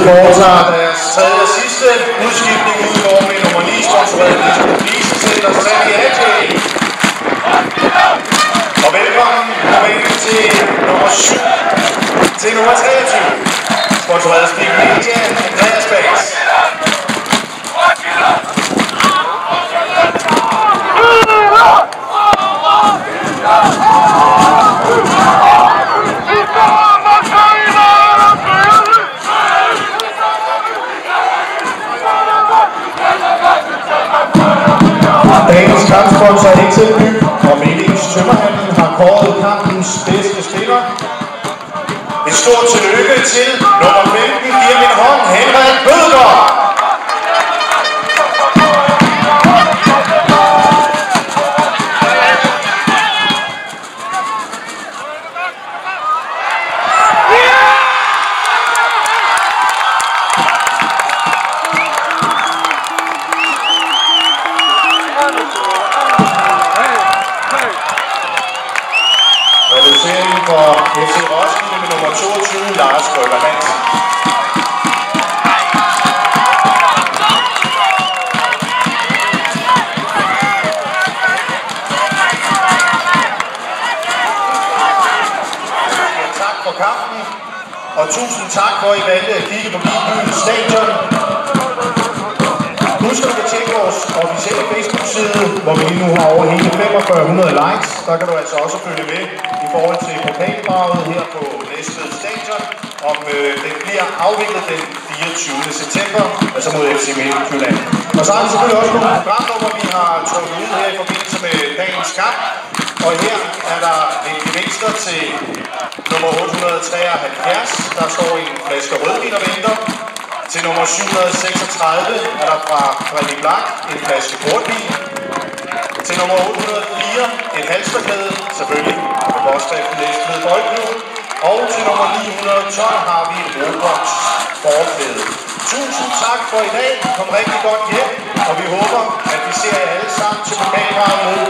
foretager deres tredje og sidste udskiftning ud over med nummer 9, sponsoreret Visecenter Sani Adjei. Og velkommen til nummer 7 til nummer 23, sponsoreret Speak Media, Andreas Bags. Dagens kampsponsor Excel Byg og Melings Tømmerhandel har kåret kampens bedste spiller. Et stort tillykke til nummer 15, giver min hånd, Henrik Bødker. Reduceringen for FC Roskilde med nummer 22, Lars Brøgger Hansen. Tak for kampen, og tusind tak for, at I valgte at kigge på Viby Stadion. Husk at tjekke vores officielle Facebook-side, hvor vi lige nu har over hele 4500 likes. Der kan du altså også følge med i forhold til pokaldraget her på Næstved Stadion, om den bliver afviklet den 24. september, altså mod FC Midtjylland. Og så har vi selvfølgelig også nogle programnummer, vi har trukket ud her i forbindelse med dagens kamp. Og her er der en gevinster til nummer 873, der står en flaske rødvin og venter. Til nummer 736 er der fra Fredrik Blank en flaske portvin. Til nummer 804 et halsterklæde, selvfølgelig med påskriften Næstved Boldklub. Og til nummer 912 har vi et Roblox forklæde. Tusind tak for i dag. Kom rigtig godt hjem, og vi håber, at vi ser jer alle sammen til pokaldraget mod